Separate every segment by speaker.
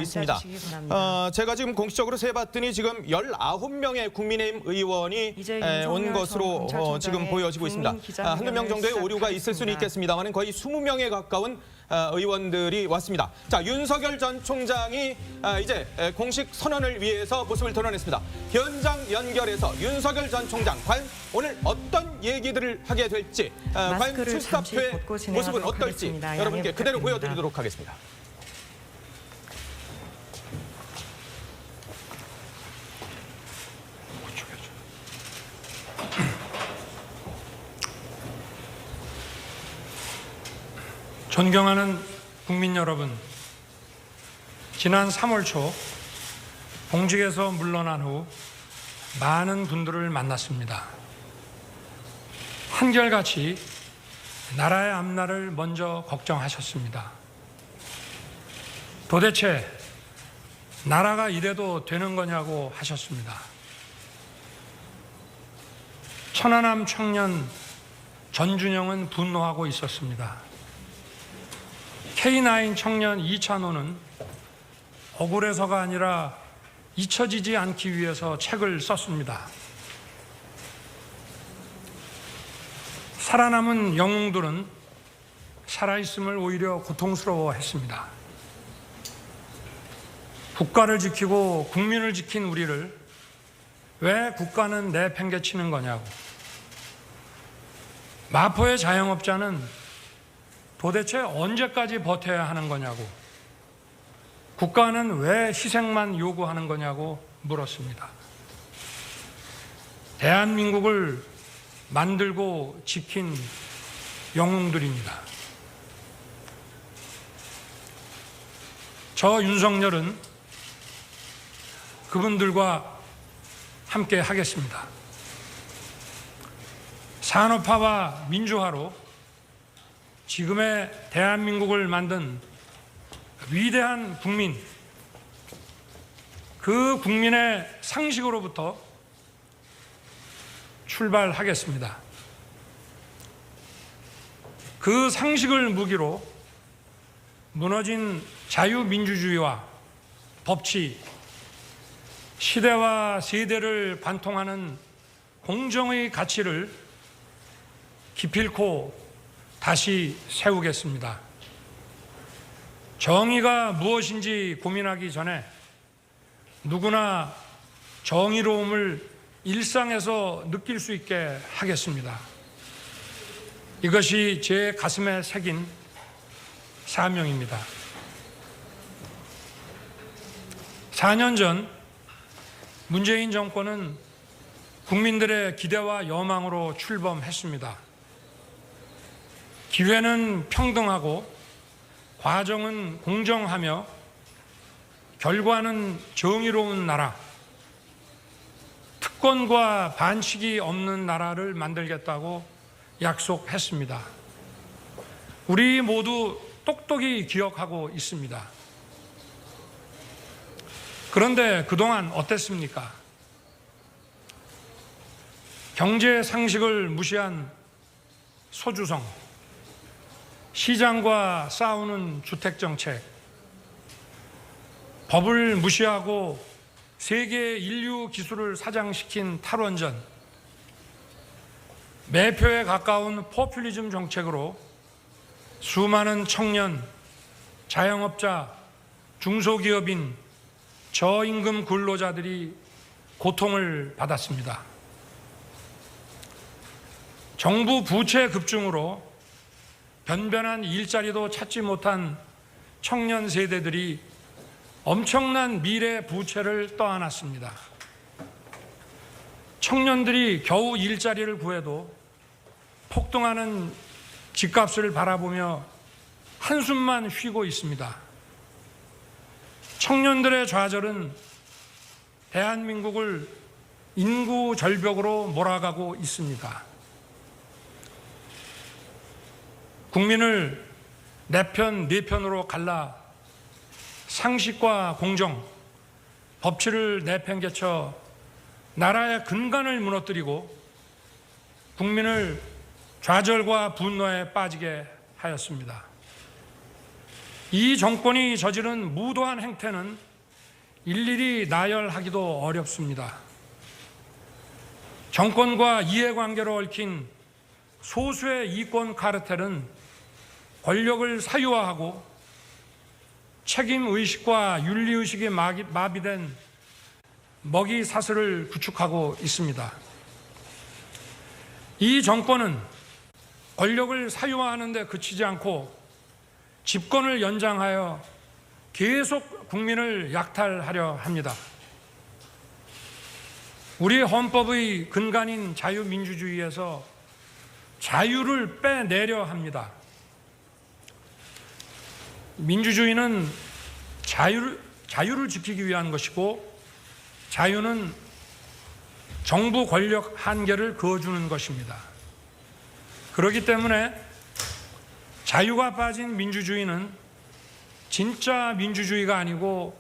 Speaker 1: 있습니다. 제가 지금 공식적으로 세봤더니 지금 19명의 국민의힘 의원이 온 것으로 지금 보여지고 있습니다. 한두 명 정도의 오류가 있을 수는 있겠습니다만 거의 20명에 가까운 의원들이 왔습니다. 자, 윤석열 전 총장이 이제 공식 선언을 위해서 모습을 드러냈습니다. 현장 연결해서 윤석열 전 총장 과연 오늘 어떤 얘기들을 하게 될지, 과연 출사표의 모습은 어떨지 여러분께 그대로 보여드리도록 하겠습니다.
Speaker 2: 존경하는 국민 여러분, 지난 3월 초 공직에서 물러난 후 많은 분들을 만났습니다. 한결같이 나라의 앞날을 먼저 걱정하셨습니다. 도대체 나라가 이래도 되는 거냐고 하셨습니다. 천안함 청년 전준영은 분노하고 있었습니다. K9 청년 이찬호는 억울해서가 아니라 잊혀지지 않기 위해서 책을 썼습니다. 살아남은 영웅들은 살아있음을 오히려 고통스러워했습니다. 국가를 지키고 국민을 지킨 우리를 왜 국가는 내팽개치는 거냐고, 마포의 자영업자는 도대체 언제까지 버텨야 하는 거냐고, 국가는 왜 희생만 요구하는 거냐고 물었습니다. 대한민국을 만들고 지킨 영웅들입니다. 저 윤석열은 그분들과 함께 하겠습니다. 산업화와 민주화로 지금의 대한민국을 만든 위대한 국민, 그 국민의 상식으로부터 출발하겠습니다. 그 상식을 무기로 무너진 자유민주주의와 법치, 시대와 세대를 관통하는 공정의 가치를 기필코 다시 세우겠습니다. 정의가 무엇인지 고민하기 전에 누구나 정의로움을 일상에서 느낄 수 있게 하겠습니다. 이것이 제 가슴에 새긴 사명입니다. 4년 전 문재인 정권은 국민들의 기대와 여망으로 출범했습니다. 기회는 평등하고 과정은 공정하며 결과는 정의로운 나라, 특권과 반칙이 없는 나라를 만들겠다고 약속했습니다. 우리 모두 똑똑히 기억하고 있습니다. 그런데 그동안 어땠습니까? 경제 상식을 무시한 소주성, 시장과 싸우는 주택정책, 법을 무시하고 세계 인류 기술을 사장시킨 탈원전, 매표에 가까운 포퓰리즘 정책으로 수많은 청년, 자영업자, 중소기업인, 저임금 근로자들이 고통을 받았습니다. 정부 부채 급증으로 변변한 일자리도 찾지 못한 청년 세대들이 엄청난 미래 부채를 떠안았습니다. 청년들이 겨우 일자리를 구해도 폭등하는 집값을 바라보며 한숨만 쉬고 있습니다. 청년들의 좌절은 대한민국을 인구 절벽으로 몰아가고 있습니다. 국민을 내 편, 네 편으로 갈라 상식과 공정, 법치를 내팽개쳐 나라의 근간을 무너뜨리고 국민을 좌절과 분노에 빠지게 하였습니다. 이 정권이 저지른 무도한 행태는 일일이 나열하기도 어렵습니다. 정권과 이해관계로 얽힌 소수의 이권 카르텔은 권력을 사유화하고 책임의식과 윤리의식이 마비된 먹이 사슬을 구축하고 있습니다. 이 정권은 권력을 사유화하는 데 그치지 않고 집권을 연장하여 계속 국민을 약탈하려 합니다. 우리 헌법의 근간인 자유민주주의에서 자유를 빼내려 합니다. 민주주의는 자유를 지키기 위한 것이고, 자유는 정부 권력 한계를 그어주는 것입니다. 그렇기 때문에 자유가 빠진 민주주의는 진짜 민주주의가 아니고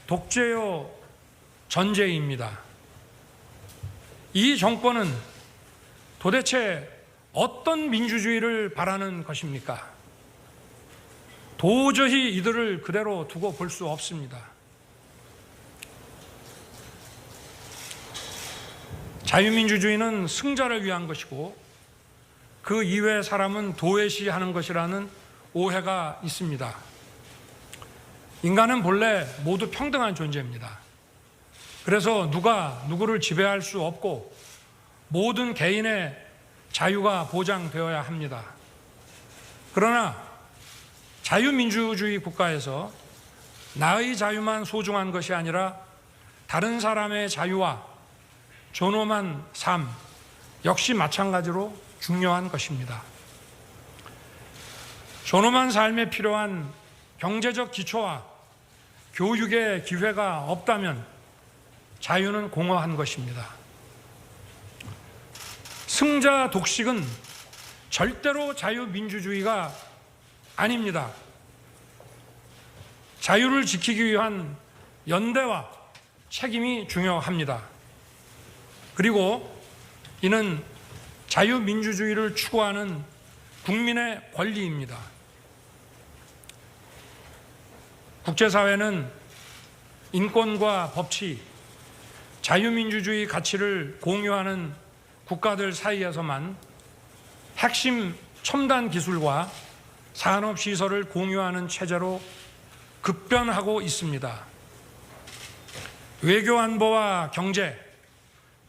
Speaker 2: 독재요 전제입니다. 이 정권은 도대체 어떤 민주주의를 바라는 것입니까? 도저히 이들을 그대로 두고 볼 수 없습니다. 자유민주주의는 승자를 위한 것이고 그 이외의 사람은 도외시하는 것이라는 오해가 있습니다. 인간은 본래 모두 평등한 존재입니다. 그래서 누가 누구를 지배할 수 없고 모든 개인의 자유가 보장되어야 합니다. 그러나 자유민주주의 국가에서 나의 자유만 소중한 것이 아니라 다른 사람의 자유와 존엄한 삶 역시 마찬가지로 중요한 것입니다. 존엄한 삶에 필요한 경제적 기초와 교육의 기회가 없다면 자유는 공허한 것입니다. 승자 독식은 절대로 자유민주주의가 아닙니다. 자유를 지키기 위한 연대와 책임이 중요합니다. 그리고 이는 자유민주주의를 추구하는 국민의 권리입니다. 국제사회는 인권과 법치, 자유민주주의 가치를 공유하는 국가들 사이에서만 핵심 첨단 기술과 산업시설을 공유하는 체제로 급변하고 있습니다. 외교안보와 경제,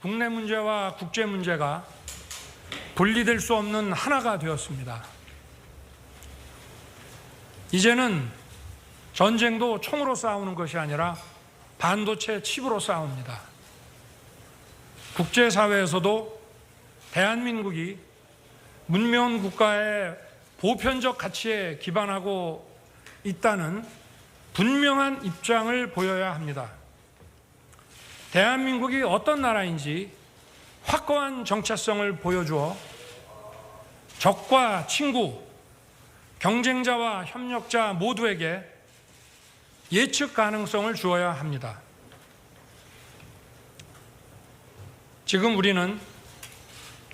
Speaker 2: 국내 문제와 국제 문제가 분리될 수 없는 하나가 되었습니다. 이제는 전쟁도 총으로 싸우는 것이 아니라 반도체 칩으로 싸웁니다. 국제사회에서도 대한민국이 문명 국가의 보편적 가치에 기반하고 있다는 분명한 입장을 보여야 합니다. 대한민국이 어떤 나라인지 확고한 정체성을 보여주어 적과 친구, 경쟁자와 협력자 모두에게 예측 가능성을 주어야 합니다. 지금 우리는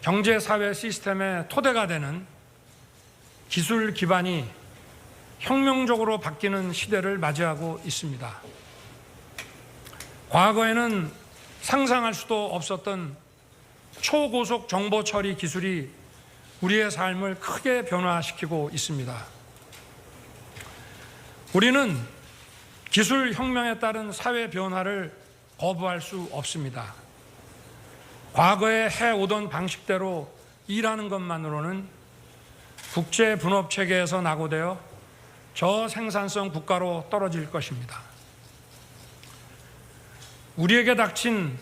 Speaker 2: 경제사회 시스템의 토대가 되는 기술 기반이 혁명적으로 바뀌는 시대를 맞이하고 있습니다. 과거에는 상상할 수도 없었던 초고속 정보 처리 기술이 우리의 삶을 크게 변화시키고 있습니다. 우리는 기술 혁명에 따른 사회 변화를 거부할 수 없습니다. 과거에 해오던 방식대로 일하는 것만으로는 국제 분업 체계에서 낙오되어 저생산성 국가로 떨어질 것입니다. 우리에게 닥친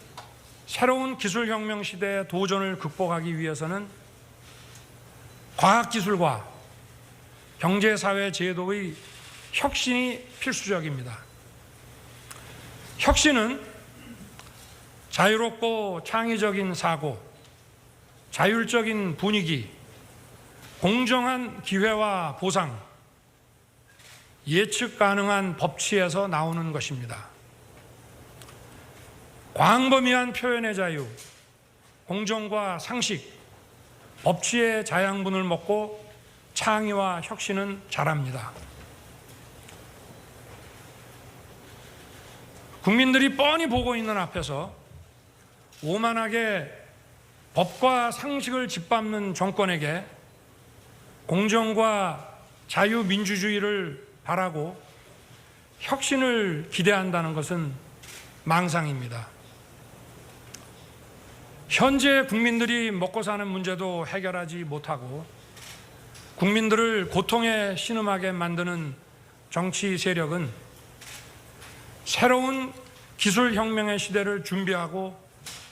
Speaker 2: 새로운 기술혁명 시대의 도전을 극복하기 위해서는 과학기술과 경제사회 제도의 혁신이 필수적입니다. 혁신은 자유롭고 창의적인 사고, 자율적인 분위기, 공정한 기회와 보상, 예측 가능한 법치에서 나오는 것입니다. 광범위한 표현의 자유, 공정과 상식, 법치의 자양분을 먹고 창의와 혁신은 자랍니다. 국민들이 뻔히 보고 있는 앞에서 오만하게 법과 상식을 짓밟는 정권에게 공정과 자유민주주의를 바라고 혁신을 기대한다는 것은 망상입니다. 현재 국민들이 먹고 사는 문제도 해결하지 못하고 국민들을 고통에 신음하게 만드는 정치 세력은 새로운 기술혁명의 시대를 준비하고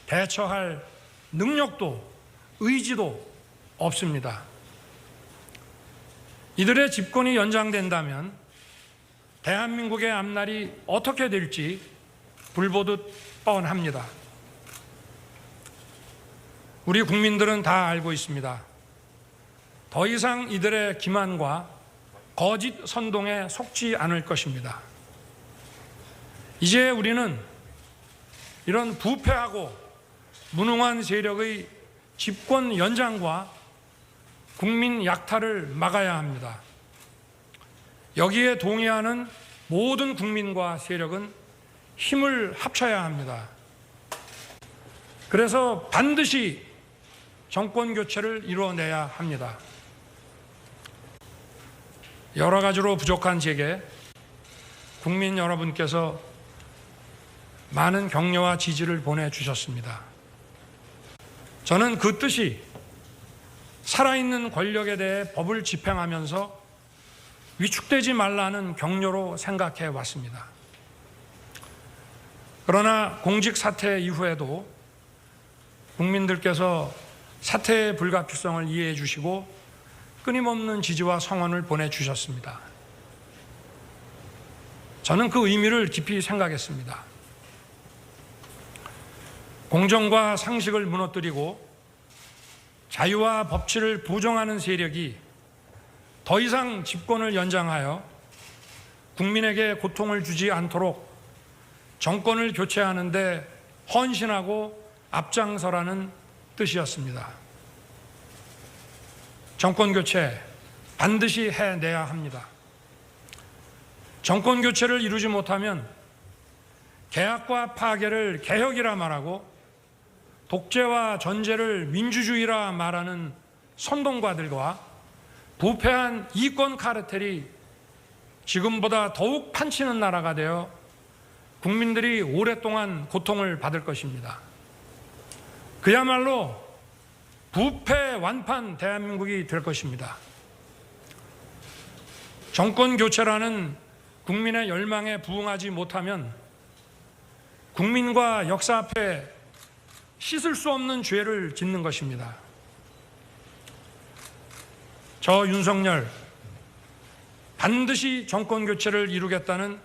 Speaker 2: 대처할 능력도 의지도 없습니다. 이들의 집권이 연장된다면 대한민국의 앞날이 어떻게 될지 불보듯 뻔합니다. 우리 국민들은 다 알고 있습니다. 더 이상 이들의 기만과 거짓 선동에 속지 않을 것입니다. 이제 우리는 이런 부패하고 무능한 세력의 집권 연장과 국민 약탈을 막아야 합니다. 여기에 동의하는 모든 국민과 세력은 힘을 합쳐야 합니다. 그래서 반드시 정권 교체를 이루어내야 합니다. 여러 가지로 부족한 제게 국민 여러분께서 많은 격려와 지지를 보내주셨습니다. 저는 그 뜻이 살아있는 권력에 대해 법을 집행하면서 위축되지 말라는 격려로 생각해 왔습니다. 그러나 공직 사퇴 이후에도 국민들께서 사퇴의 불가피성을 이해해 주시고 끊임없는 지지와 성원을 보내주셨습니다. 저는 그 의미를 깊이 생각했습니다. 공정과 상식을 무너뜨리고 자유와 법치를 부정하는 세력이 더 이상 집권을 연장하여 국민에게 고통을 주지 않도록 정권을 교체하는 데 헌신하고 앞장서라는 뜻이었습니다. 정권 교체 반드시 해내야 합니다. 정권 교체를 이루지 못하면 개혁과 파괴를 개혁이라 말하고 독재와 전제를 민주주의라 말하는 선동가들과 부패한 이권 카르텔이 지금보다 더욱 판치는 나라가 되어 국민들이 오랫동안 고통을 받을 것입니다. 그야말로 부패 완판 대한민국이 될 것입니다. 정권 교체라는 국민의 열망에 부응하지 못하면 국민과 역사 앞에 씻을 수 없는 죄를 짓는 것입니다. 저 윤석열 반드시 정권 교체를 이루겠다는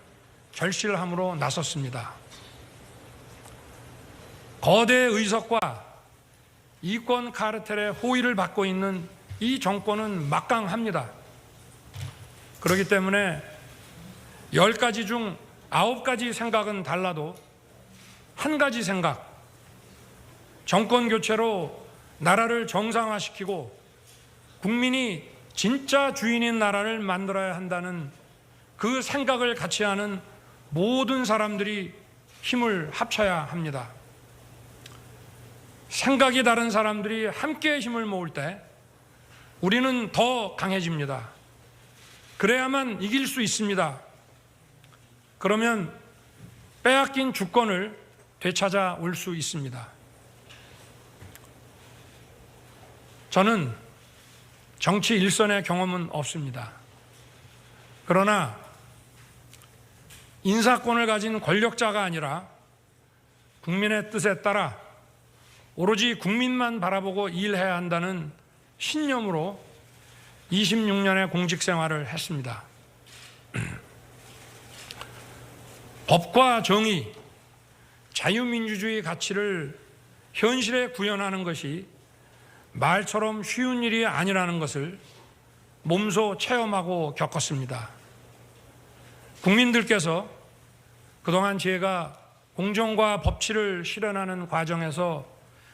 Speaker 2: 결실함으로 나섰습니다. 거대 의석과 이권 카르텔의 호의를 받고 있는 이 정권은 막강합니다. 그렇기 때문에 10가지 중 9가지 생각은 달라도 한 가지 생각, 정권 교체로 나라를 정상화시키고 국민이 진짜 주인인 나라를 만들어야 한다는 그 생각을 같이 하는 모든 사람들이 힘을 합쳐야 합니다. 생각이 다른 사람들이 함께 힘을 모을 때 우리는 더 강해집니다. 그래야만 이길 수 있습니다. 그러면 빼앗긴 주권을 되찾아올 수 있습니다. 저는 정치 일선의 경험은 없습니다. 그러나 인사권을 가진 권력자가 아니라 국민의 뜻에 따라 오로지 국민만 바라보고 일해야 한다는 신념으로 26년의 공직 생활을 했습니다. 법과 정의, 자유민주주의 가치를 현실에 구현하는 것이 말처럼 쉬운 일이 아니라는 것을 몸소 체험하고 겪었습니다. 국민들께서 그동안 제가 공정과 법치를 실현하는 과정에서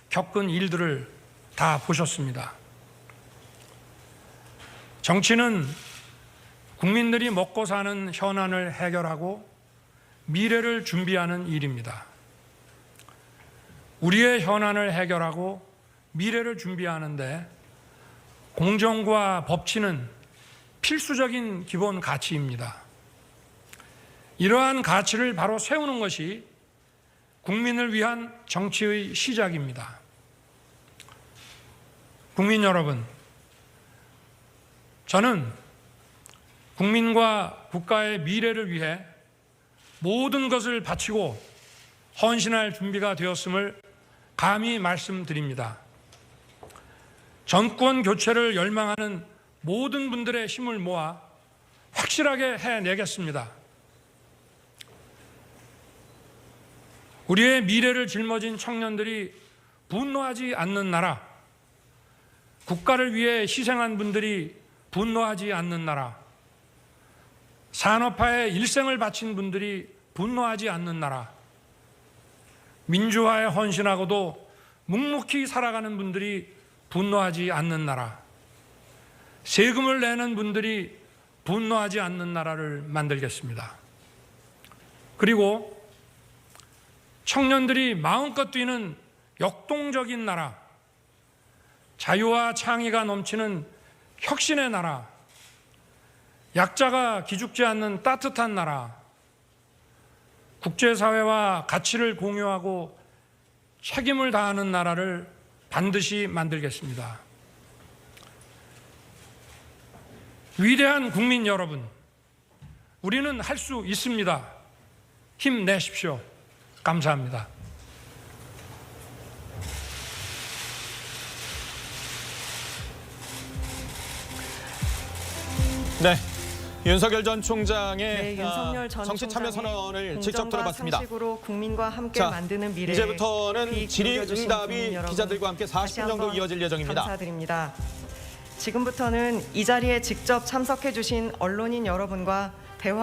Speaker 2: 겪은 일들을 다 보셨습니다. 정치는 국민들이 먹고 사는 현안을 해결하고 미래를 준비하는 일입니다. 우리의 현안을 해결하고 미래를 준비하는데 공정과 법치는 필수적인 기본 가치입니다. 이러한 가치를 바로 세우는 것이 국민을 위한 정치의 시작입니다. 국민 여러분, 저는 국민과 국가의 미래를 위해 모든 것을 바치고 헌신할 준비가 되었음을 감히 말씀드립니다. 정권 교체를 열망하는 모든 분들의 힘을 모아 확실하게 해내겠습니다. 우리의 미래를 짊어진 청년들이 분노하지 않는 나라, 국가를 위해 희생한 분들이 분노하지 않는 나라, 산업화에 일생을 바친 분들이 분노하지 않는 나라, 민주화에 헌신하고도 묵묵히 살아가는 분들이 분노하지 않는 나라, 세금을 내는 분들이 분노하지 않는 나라를 만들겠습니다. 그리고 청년들이 마음껏 뛰는 역동적인 나라, 자유와 창의가 넘치는 혁신의 나라, 약자가 기죽지 않는 따뜻한 나라, 국제사회와 가치를 공유하고 책임을 다하는 나라를 반드시 만들겠습니다. 위대한 국민 여러분, 우리는 할 수 있습니다. 힘내십시오. 감사합니다.
Speaker 1: 네, 윤석열 전 총장의
Speaker 3: 윤석열 전
Speaker 1: 정치 참여 선언을 직접
Speaker 3: 공정과
Speaker 1: 들어봤습니다.
Speaker 3: 상식으로 국민과 함께
Speaker 1: 자,
Speaker 3: 만드는 미래.
Speaker 1: 이제부터는 질의응답이 기자들과 함께 40분 정도 이어질 예정입니다.
Speaker 3: 감사드립니다. 지금부터는 이 자리에 직접 참석해 주신 언론인 여러분과 대화